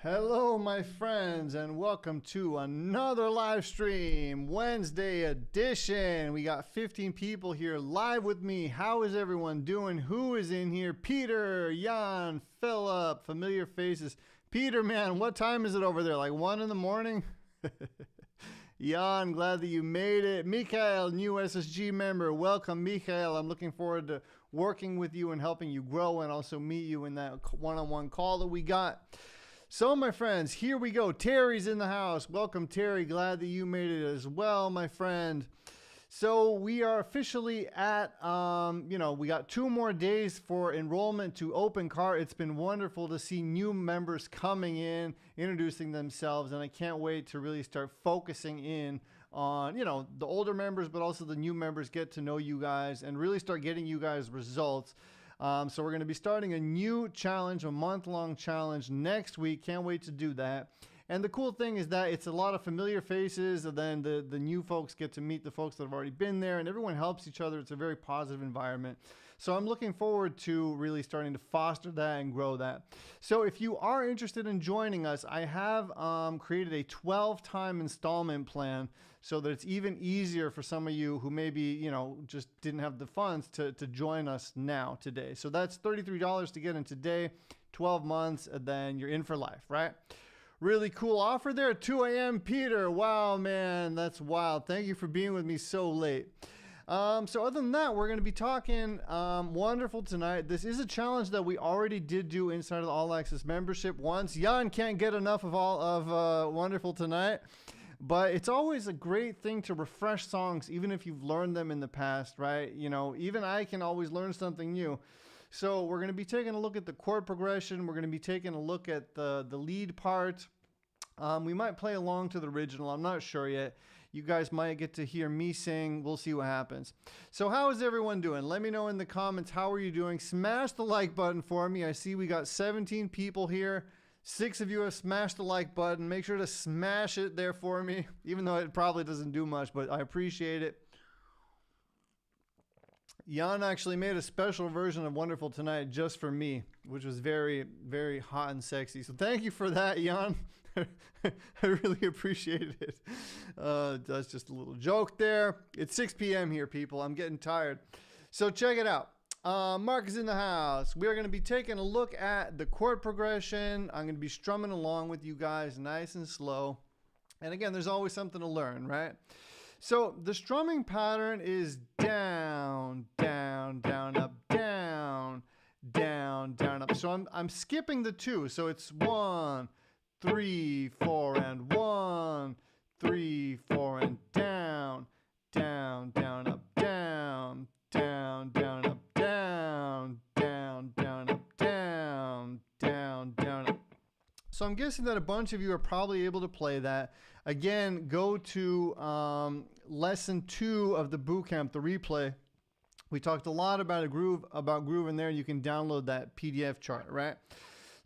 Hello, my friends, and welcome to another live stream, Wednesday edition. We got 15 people here live with me. How is everyone doing? Who is in here? Peter, Jan, Philip, familiar faces. Peter, man, what time is it over there? Like 1 in the morning? Jan, glad that you made it. Mikhail, new SSG member. Welcome, Mikhail. I'm looking forward to working with you and helping you grow and also meet you in that one-on-one call that we got. So, my friends, here we go. Terry's in the house. Welcome, Terry. Glad that you made it as well, my friend. So we are officially at, we got 2 more days for enrollment to open car. It's been wonderful to see new members coming in, introducing themselves, and I can't wait to really start focusing in on, the older members, but also the new members, get to know you guys and really start getting you guys results. So we're going to be starting a new challenge, a month-long challenge next week. Can't wait to do that. And the cool thing is that it's a lot of familiar faces, and then the new folks get to meet the folks that have already been there, and everyone helps each other. It's a very positive environment. So I'm looking forward to really starting to foster that and grow that. So if you are interested in joining us, I have created a 12-time installment plan so that it's even easier for some of you who maybe, just didn't have the funds to join us now today. So that's $33 to get in today, 12 months, and then you're in for life, right? Really cool offer there at 2 a.m. Peter. Wow, man, that's wild. Thank you for being with me so late. So other than that, we're going to be talking wonderful tonight. This is a challenge that we already did do inside of the All Access membership once. Jan can't get enough of all of Wonderful Tonight. But it's always a great thing to refresh songs, even if you've learned them in the past, right? Even I can always learn something new. So we're going to be taking a look at the chord progression. We're going to be taking a look at the lead part. We might play along to the original. I'm not sure yet. You guys might get to hear me sing. We'll see what happens. So how is everyone doing? Let me know in the comments. How are you doing? Smash the like button for me. I see we got 17 people here. 6 of you have smashed the like button. Make sure to smash it there for me, even though it probably doesn't do much, but I appreciate it. Jan actually made a special version of Wonderful Tonight just for me, which was very, very hot and sexy. So thank you for that, Jan. I really appreciate it. That's just a little joke there. It's 6 p.m. here, people. I'm getting tired. So check it out. Mark is in the house. We're going to be taking a look at the chord progression. I'm going to be strumming along with you guys nice and slow. And again, there's always something to learn, right? So the strumming pattern is down, down, down, up, down, down, down, up. So I'm skipping the 2. So it's 1, 3, 4, and 1, 3, 4, and down, down, down, up, down, down, down, up, down, down, down, up, down, down, down, up. So I'm guessing that a bunch of you are probably able to play that. Again, go to lesson 2 of the bootcamp, the replay. We talked a lot about groove in there. You can download that PDF chart, right?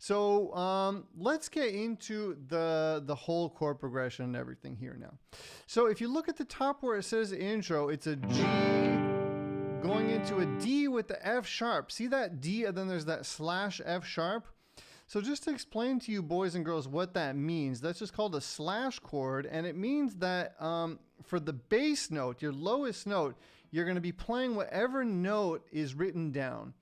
So let's get into the whole chord progression and everything here now. So if you look at the top where it says intro, it's a G going into a D with the F sharp. See that D, and then there's that slash F sharp. So just to explain to you boys and girls what that means, that's just called a slash chord, and it means that for the bass note, your lowest note, you're going to be playing whatever note is written down.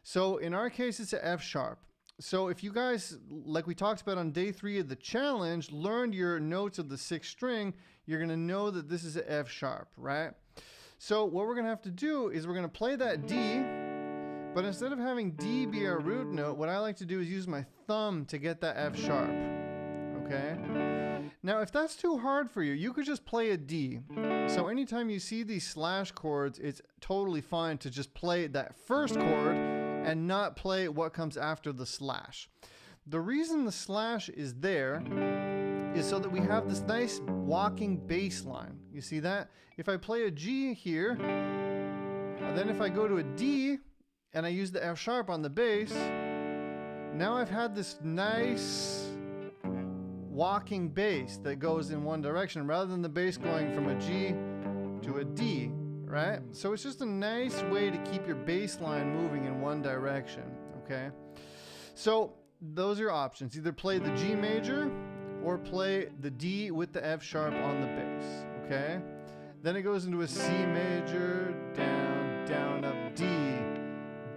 So in our case, it's an F sharp. So if you guys, like we talked about on day 3 of the challenge, learned your notes of the 6th string, you're going to know that this is an F sharp, right? So what we're going to have to do is we're going to play that D. But instead of having D be our root note, what I like to do is use my thumb to get that F sharp, okay? Now, if that's too hard for you, you could just play a D. So anytime you see these slash chords, it's totally fine to just play that first chord and not play what comes after the slash. The reason the slash is there is so that we have this nice walking bass line. You see that? If I play a G here, then if I go to a D, and I use the F sharp on the bass, now I've had this nice walking bass that goes in one direction rather than the bass going from a G to a D, right? So it's just a nice way to keep your bass line moving in one direction, okay? So those are your options. Either play the G major or play the D with the F sharp on the bass, okay? Then it goes into a C major, down, down, up, D,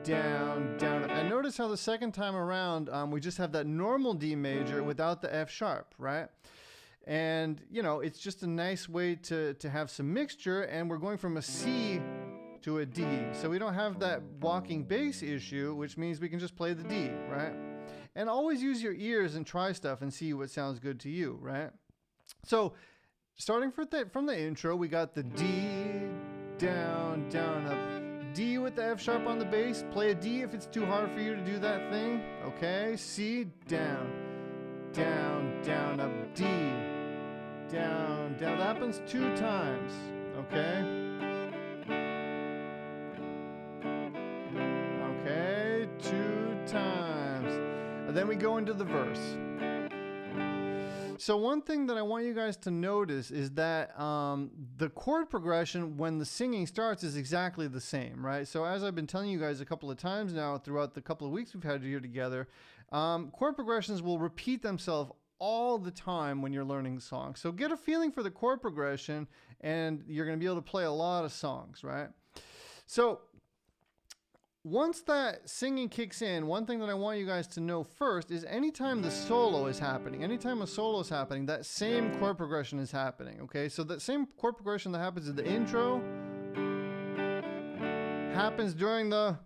down, down, up. And notice how the second time around, we just have that normal D major without the F sharp, right? And, you know, it's just a nice way to have some mixture, and we're going from a C to a D. So we don't have that walking bass issue, which means we can just play the D, right? And always use your ears and try stuff and see what sounds good to you, right? So starting from the intro, we got the D, down, down, up, D with the F sharp on the bass. Play a D if it's too hard for you to do that thing, okay? C, down, down, down, up, D, down, down. That happens 2 times, okay? Okay, 2 times. And then we go into the verse. So one thing that I want you guys to notice is that the chord progression when the singing starts is exactly the same, right? So as I've been telling you guys a couple of times now throughout the couple of weeks we've had here together, chord progressions will repeat themselves all the time when you're learning songs. So get a feeling for the chord progression and you're going to be able to play a lot of songs, right? So once that singing kicks in, one thing that I want you guys to know first is anytime the solo is happening, anytime a solo is happening, that same chord progression is happening, okay? So that same chord progression that happens in the intro happens during the...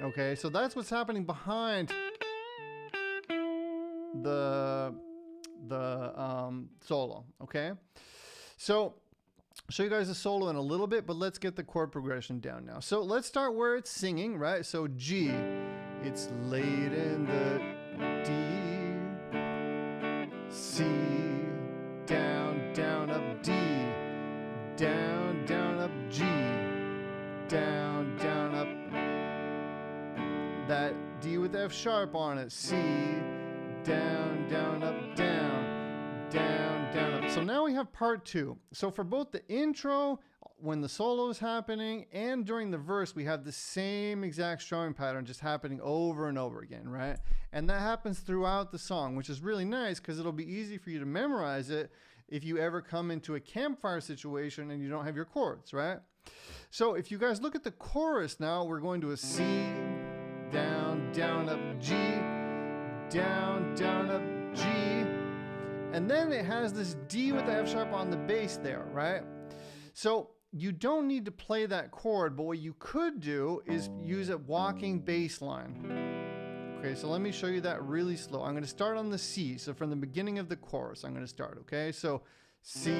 Okay, so that's what's happening behind the solo, okay? So I'll show you guys the solo in a little bit, but let's get the chord progression down now. So let's start where it's singing, right? So G, it's laid in the D, C, down, down, up, D, down, down, up, G, down, down, up, that D with F sharp on it, C, down, down, up, down, down, down, up. So now we have part 2. So for both the intro, when the solo is happening, and during the verse, we have the same exact strumming pattern just happening over and over again, right? And that happens throughout the song, which is really nice because it'll be easy for you to memorize it if you ever come into a campfire situation and you don't have your chords, right? So if you guys look at the chorus now, we're going to a C, down, down, up, G, down, down, up, G, and then it has this D with the F sharp on the bass there, right? So you don't need to play that chord, but what you could do is use a walking bass line. Okay, so let me show you that really slow. I'm going to start on the C. So from the beginning of the chorus, I'm going to start, okay? So C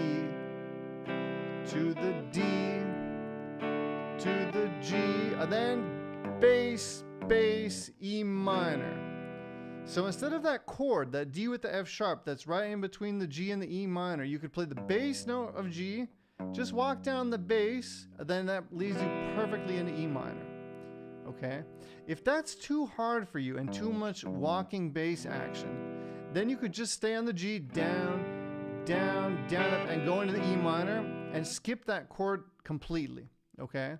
to the D to the G, and then bass, bass, E minor. So instead of that chord, that D with the F sharp that's right in between the G and the E minor, you could play the bass note of G, just walk down the bass, then that leads you perfectly into E minor. Okay? If that's too hard for you and too much walking bass action, then you could just stay on the G, down, down, down, up, and go into the E minor and skip that chord completely. Okay?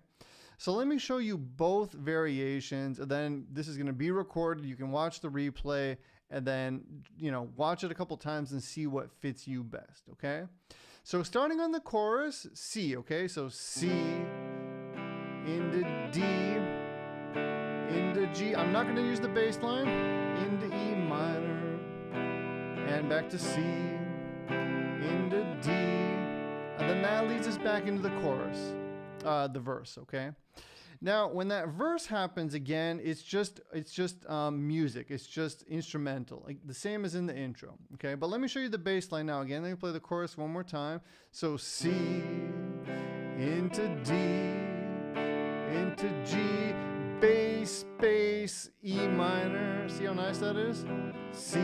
So let me show you both variations, and then this is going to be recorded. You can watch the replay and then, you know, watch it a couple times and see what fits you best, okay? So starting on the chorus, C, okay? So C into D into G. I'm not going to use the bass line. Into E minor and back to C into D, and then that leads us back into the chorus. The verse, okay? Now, when that verse happens again, it's just music. It's just instrumental, like the same as in the intro, okay? But let me show you the bass line now again. Let me play the chorus one more time. So C into D into G, bass, bass, E minor. See how nice that is? C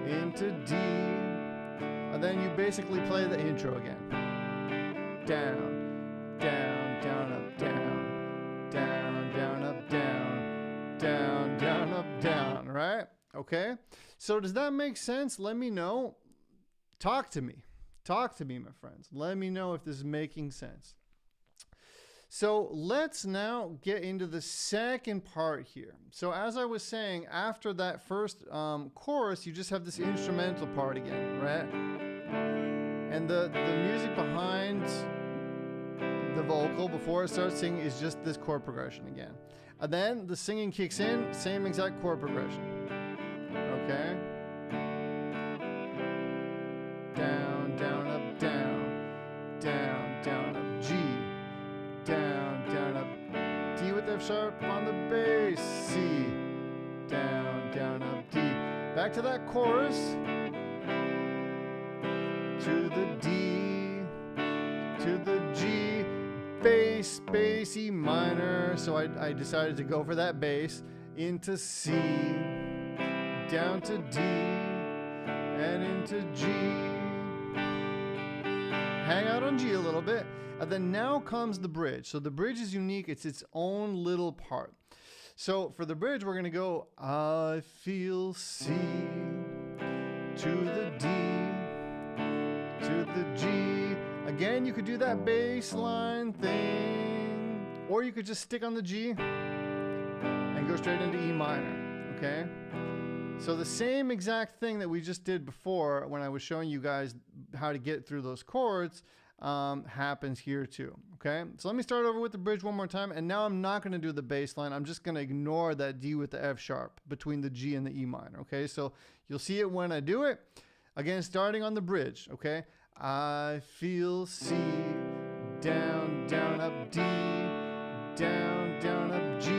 into D, and then you basically play the intro again. Down, down, down, up, down, down, down, up, down, down, down, up, down, right? Okay? So does that make sense? Let me know. Talk to me. Talk to me, my friends. Let me know if this is making sense. So let's now get into the second part here. So as I was saying, after that first chorus, you just have this instrumental part again, right? And the music behind the vocal before it starts singing is just this chord progression again. And then the singing kicks in, same exact chord progression. Okay? Down, down, up, down, down, down, up, G, down, down, up, D with F sharp on the bass, C, down, down, up, D. Back to that chorus, to the D, to the G, bass, bass, E minor. So I decided to go for that bass, into C, down to D, and into G. Hang out on G a little bit, and then now comes the bridge. So the bridge is unique. It's its own little part. So for the bridge, we're going to go I feel C, to the D, to the G. Again, you could do that bass line thing, or you could just stick on the G and go straight into E minor, okay? So the same exact thing that we just did before when I was showing you guys how to get through those chords happens here too, okay? So let me start over with the bridge one more time, and now I'm not going to do the bass line. I'm just going to ignore that D with the F sharp between the G and the E minor, okay? So you'll see it when I do it. Again, starting on the bridge, okay? I feel C, down, down, up, D, down, down, up, G,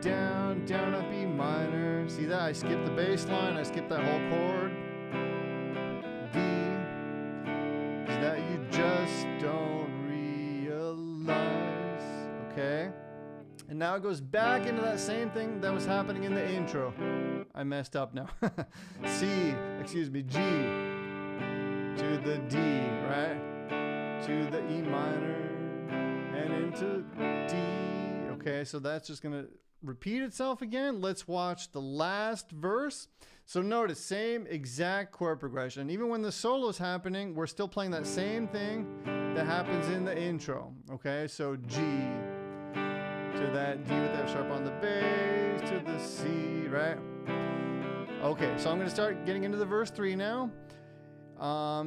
down, down, up, E minor. See that? I skipped the bass line. I skipped that whole chord. D, is that you just don't realize. Okay? And now it goes back into that same thing that was happening in the intro. I messed up now. C, excuse me, G, to the D, right? To the E minor, and into D. Okay, so that's just going to repeat itself again. Let's watch the last verse. So notice, same exact chord progression. Even when the solo is happening, we're still playing that same thing that happens in the intro. Okay, so G, to that D with F sharp on the bass, to the C, right? Okay, so I'm going to start getting into the verse 3 now.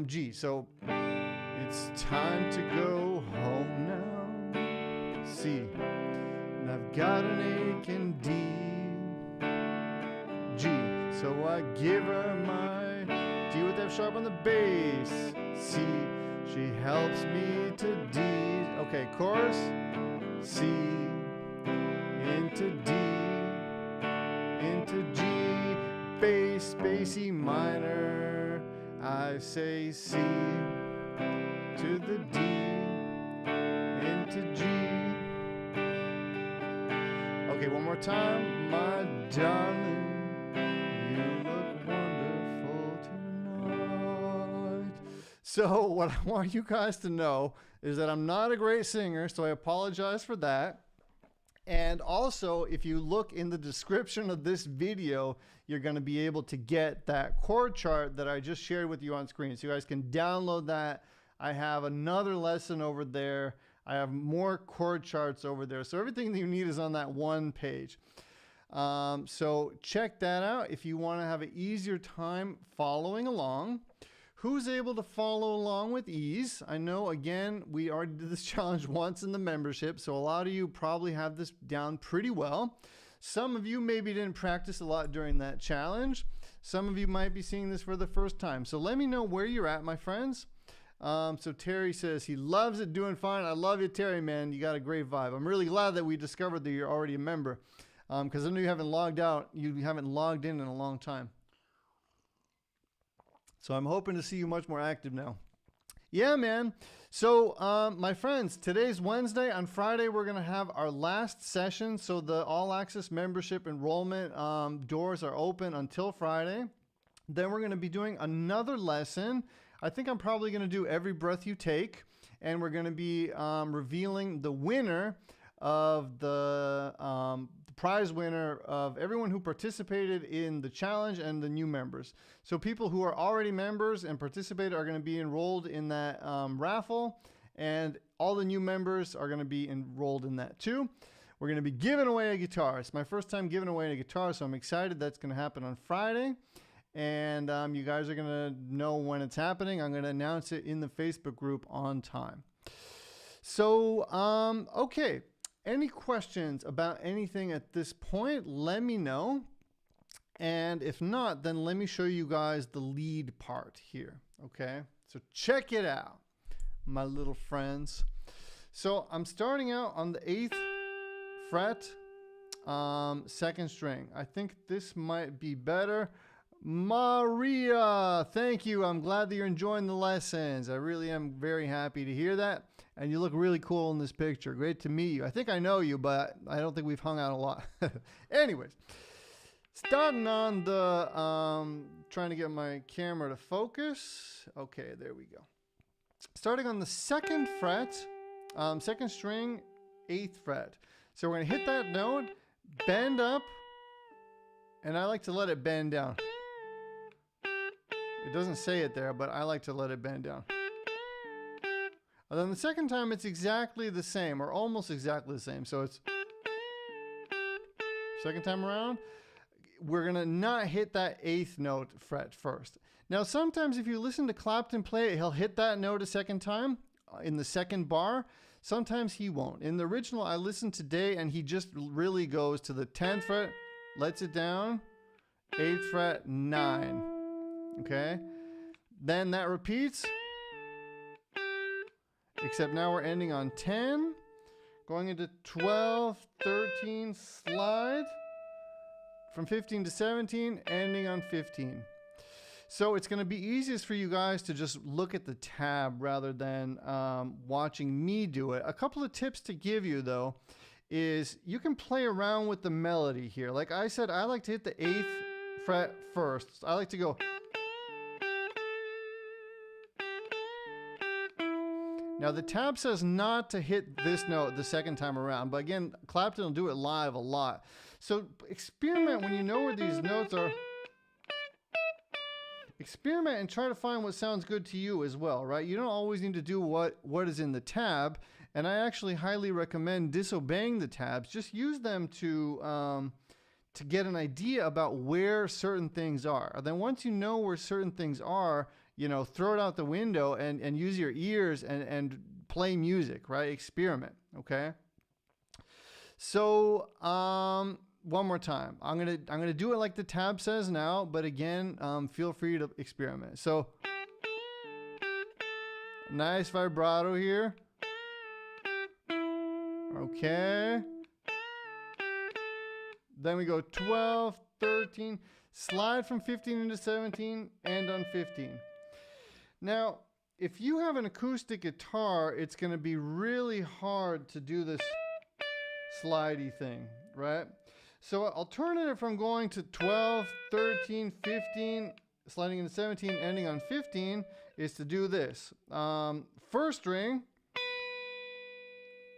G, so it's time to go home now. C, and I've got an aching D. G, so I give her my D with F sharp on the bass. C, she helps me to D. Okay, chorus. C, into D, into G, bass, bass, E minor. I say C, to the D, into G. Okay, one more time. My darling, you look wonderful tonight. So what I want you guys to know is that I'm not a great singer, so I apologize for that. And also, if you look in the description of this video, you're going to be able to get that chord chart that I just shared with you on screen. So you guys can download that. I have another lesson over there. I have more chord charts over there. So everything that you need is on that one page. So check that out if you want to have an easier time following along. Who's able to follow along with ease? I know, again, we already did this challenge once in the membership, so a lot of you probably have this down pretty well. Some of you maybe didn't practice a lot during that challenge. Some of you might be seeing this for the first time. So let me know where you're at, my friends. So Terry says he loves it, doing fine. I love you, Terry, man. You got a great vibe. I'm really glad that we discovered that you're already a member, because I know you haven't logged out. You haven't logged in a long time. So I'm hoping to see you much more active now. Yeah, man. So my friends, today's Wednesday. On Friday, we're going to have our last session. So the All Access membership enrollment doors are open until Friday. Then we're going to be doing another lesson. I think I'm probably going to do Every Breath You Take. And we're going to be revealing the winner of the prize winner of everyone who participated in the challenge and the new members. So people who are already members and participated are going to be enrolled in that raffle, And all the new members are going to be enrolled in that too. We're going to be giving away a guitar. It's my first time giving away a guitar, so I'm excited. That's going to happen on Friday. And you guys are going to know when it's happening. I'm going to announce it in the Facebook group on time. So, okay. Any questions about anything at this point, let me know. And if not, then let me show you guys the lead part here. Okay, so check it out, my little friends. So I'm starting out on the 8th fret, 2nd string. I think this might be better. Maria, thank you. I'm glad that you're enjoying the lessons. I really am very happy to hear that. And you look really cool in this picture. Great to meet you. I think I know you, but I don't think we've hung out a lot. Anyways, starting on the, trying to get my camera to focus. Okay, there we go. Starting on the 2nd fret, 2nd string, 8th fret. So we're going to hit that note, bend up, and I like to let it bend down. It doesn't say it there, but I like to let it bend down. And then the second time, it's exactly the same, or almost exactly the same. So it's second time around, we're going to not hit that 8th note fret first. Now, sometimes if you listen to Clapton play it, he'll hit that note a second time in the 2nd bar. Sometimes he won't. In the original, I listened today, and he just really goes to the 10th fret, lets it down, 8th fret, 9. Okay? Then that repeats. Except now we're ending on 10, going into 12, 13, slide, from 15 to 17, ending on 15. So it's going to be easiest for you guys to just look at the tab rather than watching me do it. A couple of tips to give you, though, is you can play around with the melody here. Like I said, I like to hit the 8th fret first. I like to go. Now the tab says not to hit this note the second time around, but again, Clapton will do it live a lot. So experiment when you know where these notes are. Experiment and try to find what sounds good to you as well, right? You don't always need to do what is in the tab, and I actually highly recommend disobeying the tabs. Just use them to get an idea about where certain things are. And then once you know where certain things are, you know, throw it out the window and use your ears and play music, right? Experiment, okay? So, one more time. I'm gonna do it like the tab says now, but again, feel free to experiment. So, nice vibrato here. Okay. Then we go 12, 13, slide from 15 into 17, end on 15. Now, if you have an acoustic guitar, it's going to be really hard to do this slidey thing, right? So alternative from going to 12, 13, 15, sliding into 17, ending on 15, is to do this. First string,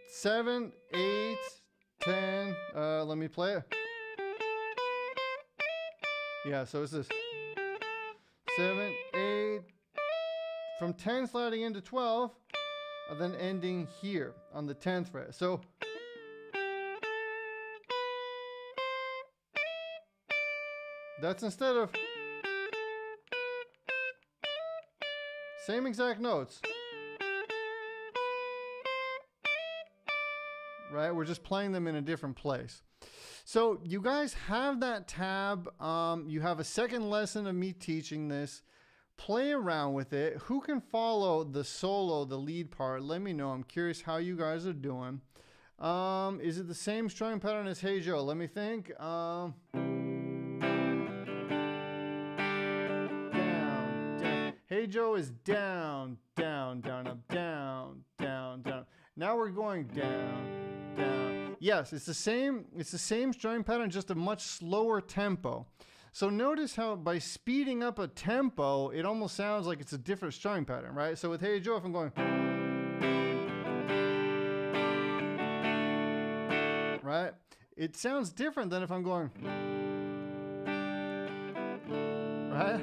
7, 8, 10, let me play it. Yeah, so it's this. 7, 8, from 10 sliding into 12, and then ending here on the 10th fret. So that's instead of same exact notes, right? We're just playing them in a different place. So you guys have that tab. You have a second lesson of me teaching this. Play around with it. Who can follow the solo, the lead part? Let me know. I'm curious how you guys are doing. Is it the same strumming pattern as Hey Joe? Let me think. Down, down. Hey Joe is down, down, down, up, down, down, down. Now we're going down, down. Yes, it's the same strumming pattern, just a much slower tempo. So notice how by speeding up a tempo, it almost sounds like it's a different strumming pattern, right? So with Hey Joe, if I'm going, right? It sounds different than if I'm going, right?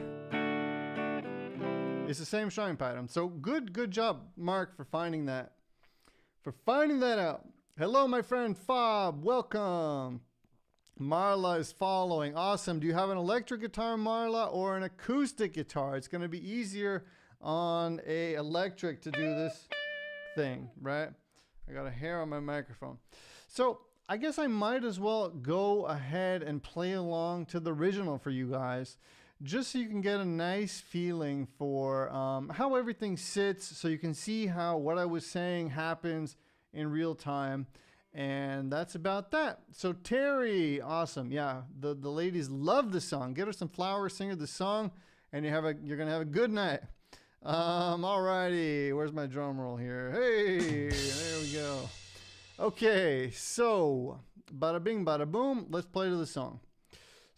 It's the same strumming pattern. So good job, Mark, for finding that. Out. Hello, my friend Fob. Welcome. Marla is following. Awesome. Do you have an electric guitar, Marla, or an acoustic guitar? It's going to be easier on a electric to do this thing, right? I got a hair on my microphone. So I guess I might as well go ahead and play along to the original for you guys, just so you can get a nice feeling for how everything sits, so you can see how what I was saying happens in real time. And that's about that. So Terry, awesome. Yeah, the ladies love the song. Get her some flowers, sing her the song, and you're gonna have a good night. Alrighty, where's my drum roll here? Hey, there we go. Okay, so bada bing, bada boom. Let's play to the song.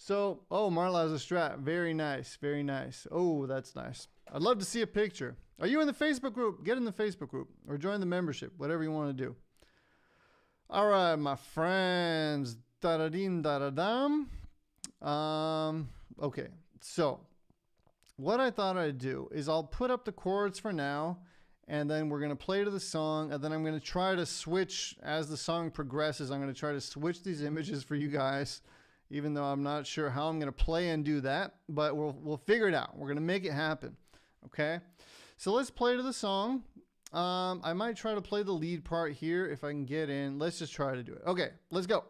So, oh, Marla has a Strat. Very nice, very nice. Oh, that's nice. I'd love to see a picture. Are you in the Facebook group? Get in the Facebook group or join the membership, whatever you want to do. All right, my friends. Da-da-ding, da-da-dum. Okay, so what I thought I'd do is I'll put up the chords for now, and then we're going to play to the song, and then I'm going to try to switch as the song progresses. I'm going to try to switch these images for you guys, even though I'm not sure how I'm going to play and do that, but we'll figure it out. We're going to make it happen, okay? So let's play to the song. I might try to play the lead part here if I can get in. Let's just try to do it. Okay, let's go.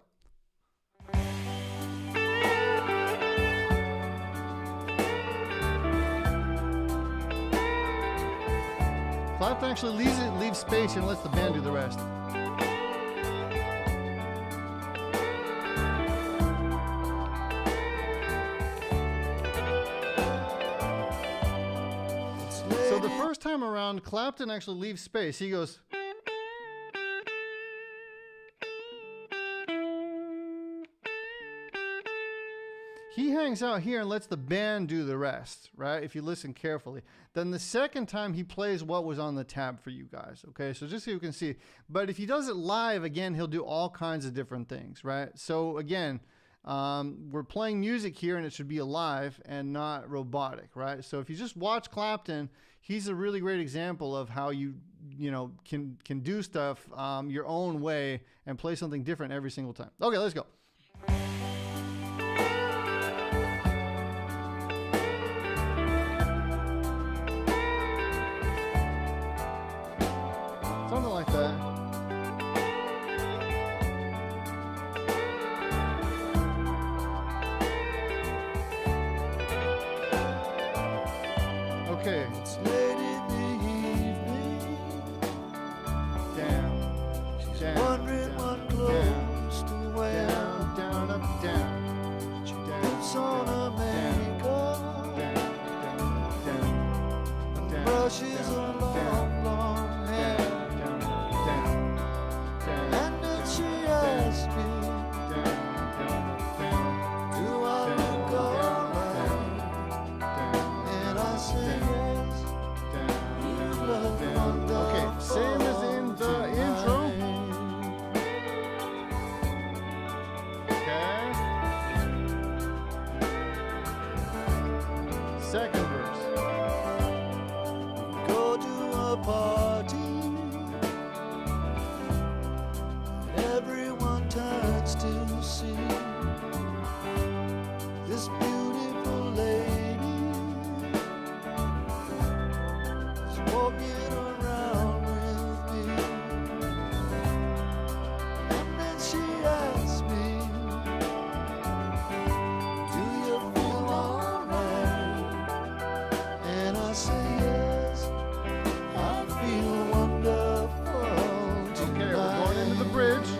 Clapton actually leaves space and lets the band do the rest. So the first time around, Clapton actually leaves space. He goes... He hangs out here and lets the band do the rest, right? If you listen carefully. Then the second time he plays what was on the tab for you guys, okay? So just so you can see. But if he does it live, again, he'll do all kinds of different things, right? So again, we're playing music here and it should be alive and not robotic, right? So if you just watch Clapton, he's a really great example of how you can do stuff your own way and play something different every single time. Okay, let's go. Something like that. Okay. It's late in the evening. Down. She's wondering what clothes to wear. Down, down, up, down. She puts on her makeup. Down, down, down. Brushes her long, long hair. And then she asked me, do I look alright? And I said yes, you look wonderful. Okay, same as in the intro. Okay. Second verse. We go to a party. Everyone turns to see this beautiful lady is walking around with me. And then she asks me, do you feel alright? And I say yes, I feel wonderful tonight. Okay, we're going into the bridge.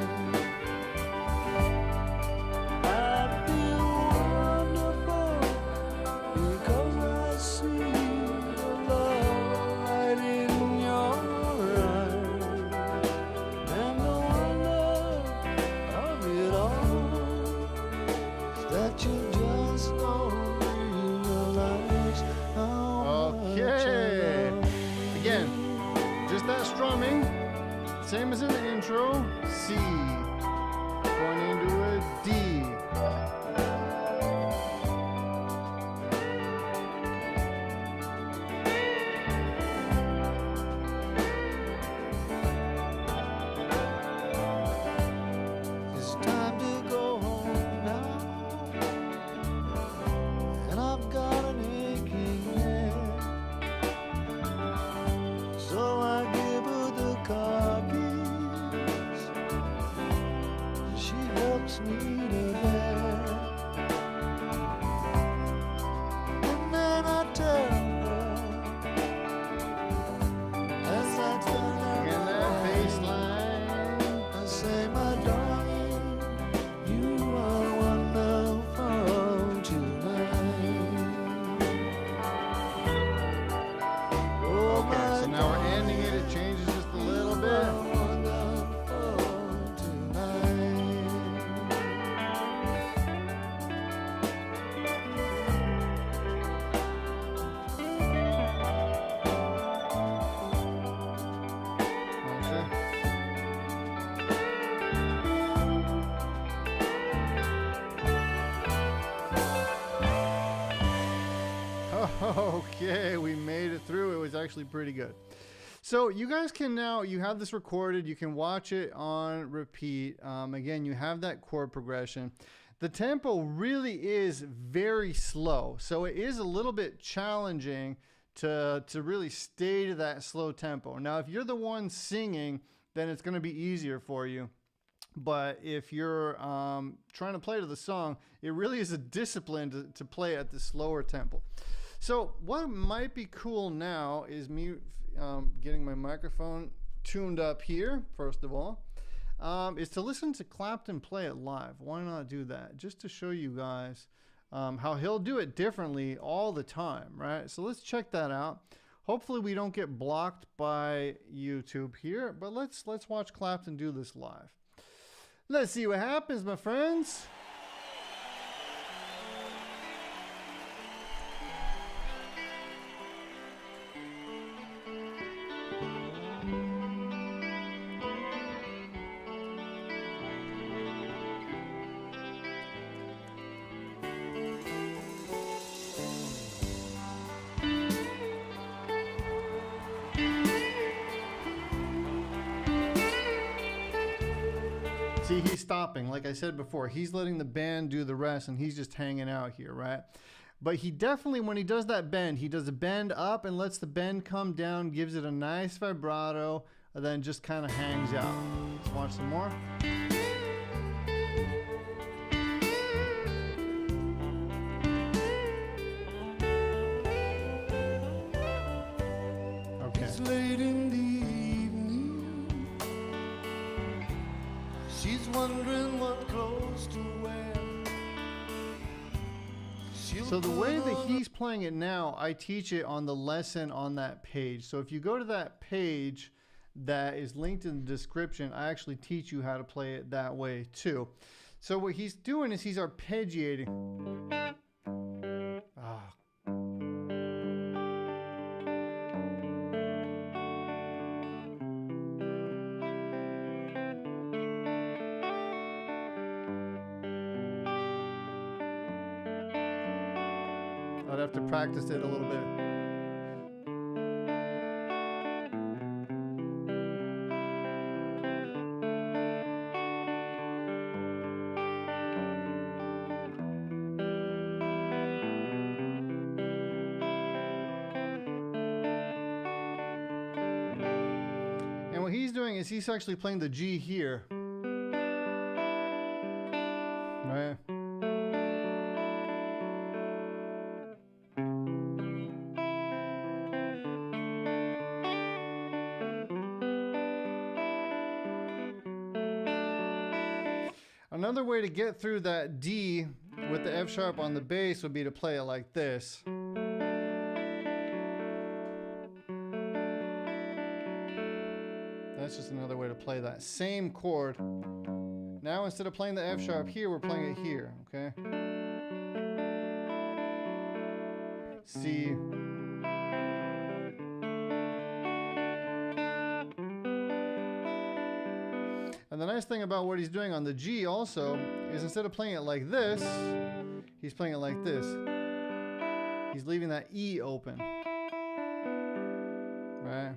Okay. Again, just that strumming, same as in the intro. C going into a D. Yay, we made it through. It was actually pretty good. So you guys can now, you have this recorded, you can watch it on repeat. Again, you have that chord progression. The tempo really is very slow, so it is a little bit challenging to really stay to that slow tempo. Now, if you're the one singing, then it's going to be easier for you. But if you're trying to play to the song, it really is a discipline to play at the slower tempo. So what might be cool now is me getting my microphone tuned up here, first of all, is to listen to Clapton play it live. Why not do that? Just to show you guys how he'll do it differently all the time, right? So let's check that out. Hopefully we don't get blocked by YouTube here, but let's watch Clapton do this live. Let's see what happens, my friends. See, he's stopping. Like I said before, he's letting the band do the rest, and he's just hanging out here, right? But he definitely, when he does that bend, he does a bend up and lets the bend come down, gives it a nice vibrato, and then just kind of hangs out. Let's watch some more. Okay. It's late in the evening. She's wondering what clothes to wear. So the way that he's playing it now, I teach it on the lesson on that page. So if you go to that page that is linked in the description, I actually teach you how to play it that way too. So what he's doing is he's arpeggiating. I'd have to practice it a little bit. And what he's doing is he's actually playing the G here. Right? Another way to get through that D with the F sharp on the bass would be to play it like this. That's just another way to play that same chord. Now instead of playing the F sharp here, we're playing it here, okay? C. And the nice thing about what he's doing on the G also is instead of playing it like this, he's playing it like this. He's leaving that E open. Right?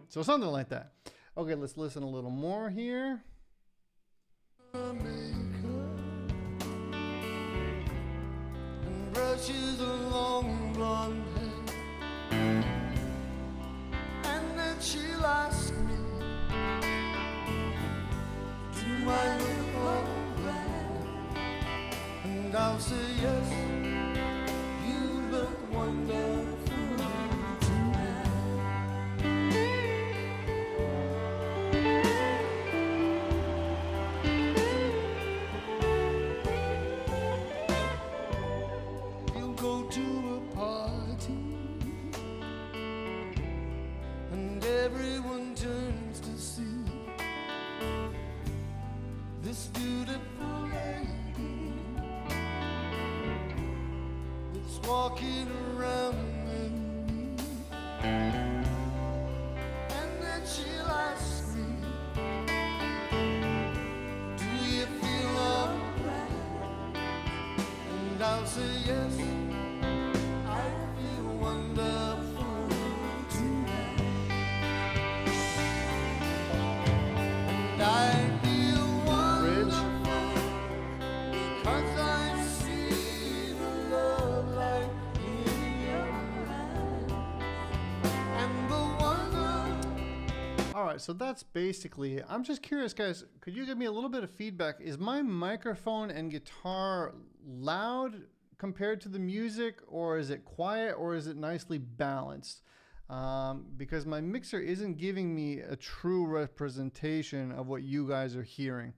So something like that. Okay, let's listen a little more here. Brushes a long blonde hair, and then she'll ask me, do I look alright? And I'll say yes, you look wonderful tonight. Go to a party and everyone turns to see this beautiful lady that's walking around with me. And then she'll ask me, right, so that's basically it. I'm just curious, guys, could you give me a little bit of feedback? Is my microphone and guitar loud compared to the music, or is it quiet, or is it nicely balanced? Because my mixer isn't giving me a true representation of what you guys are hearing.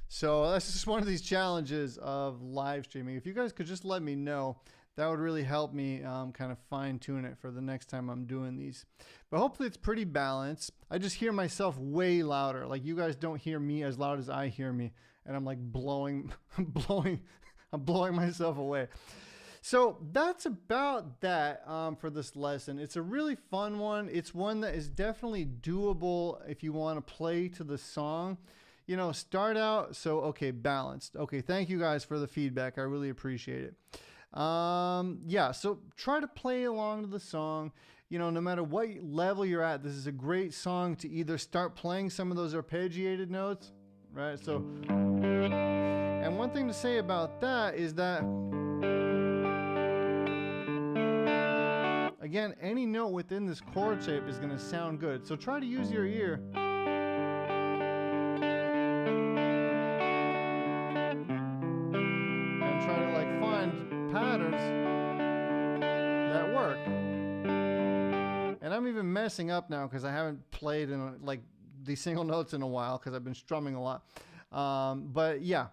So that's just one of these challenges of live streaming. If you guys could just let me know, that would really help me kind of fine tune it for the next time I'm doing these. But hopefully it's pretty balanced. I just hear myself way louder. Like you guys don't hear me as loud as I hear me. And I'm like blowing myself away. So that's about that for this lesson. It's a really fun one. It's one that is definitely doable if you want to play to the song. You know, start out. So, okay, balanced. Okay, thank you guys for the feedback. I really appreciate it. Yeah, so try to play along to the song. You know, no matter what level you're at, this is a great song to either start playing some of those arpeggiated notes, right? So, and one thing to say about that is that, again, any note within this chord shape is going to sound good. So try to use your ear. And try to like find patterns that work. And I'm even messing up now because I haven't played in like these single notes in a while because I've been strumming a lot. But yeah,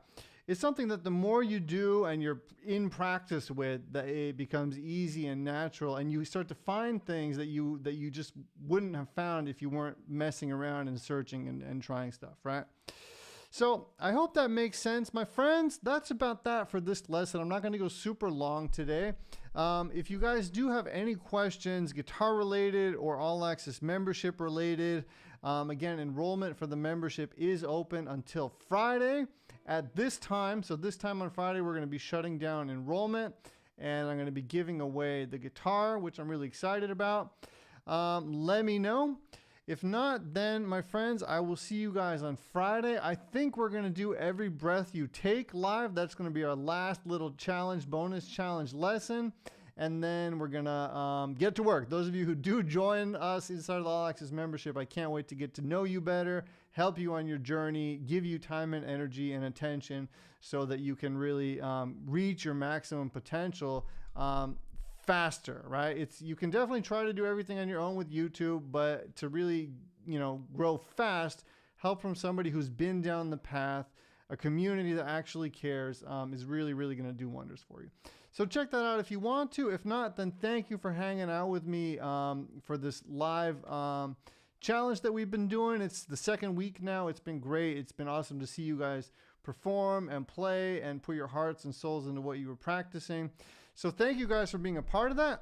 it's something that the more you do and you're in practice with, that it becomes easy and natural, and you start to find things that you just wouldn't have found if you weren't messing around and searching and trying stuff, right? So I hope that makes sense, my friends. That's about that for this lesson. I'm not going to go super long today. If you guys do have any questions, guitar related or All Access membership related, again, enrollment for the membership is open until Friday at this time. So this time on Friday, we're going to be shutting down enrollment, and I'm going to be giving away the guitar, which I'm really excited about. Let me know. If not, then, my friends, I will see you guys on Friday. I think we're going to do Every Breath You Take live. That's going to be our last little challenge, bonus challenge lesson. And then we're going to get to work. Those of you who do join us inside of the All Access membership, I can't wait to get to know you better, help you on your journey, give you time and energy and attention so that you can really reach your maximum potential faster, right? You can definitely try to do everything on your own with YouTube, but to really, grow fast, help from somebody who's been down the path, a community that actually cares, is really, really going to do wonders for you. So check that out if you want to. If not, then thank you for hanging out with me for this live challenge that we've been doing. It's the second week now. It's been great. It's been awesome to see you guys perform and play and put your hearts and souls into what you were practicing. So thank you guys for being a part of that.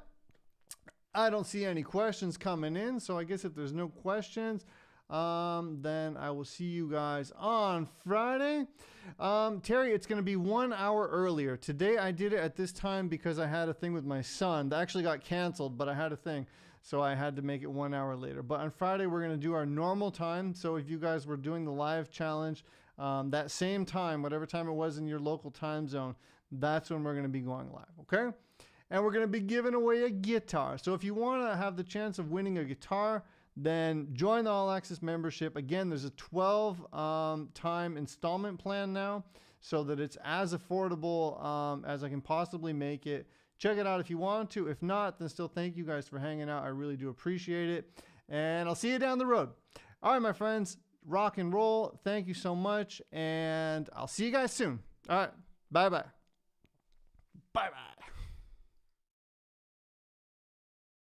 I don't see any questions coming in, so I guess if there's no questions, then I will see you guys on Friday. Terry, it's going to be 1 hour earlier. Today I did it at this time because I had a thing with my son. That actually got canceled, but I had a thing, so I had to make it 1 hour later. But on Friday, we're going to do our normal time. So if you guys were doing the live challenge, that same time, whatever time it was in your local time zone, that's when we're going to be going live, okay? And we're going to be giving away a guitar. So if you want to have the chance of winning a guitar, then join the All Access membership. Again, there's a 12 time installment plan now, so that it's as affordable as I can possibly make it. Check it out if you want to. If not, then still thank you guys for hanging out. I really do appreciate it. And I'll see you down the road. All right, my friends, rock and roll. Thank you so much. And I'll see you guys soon. All right, bye-bye. Bye-bye.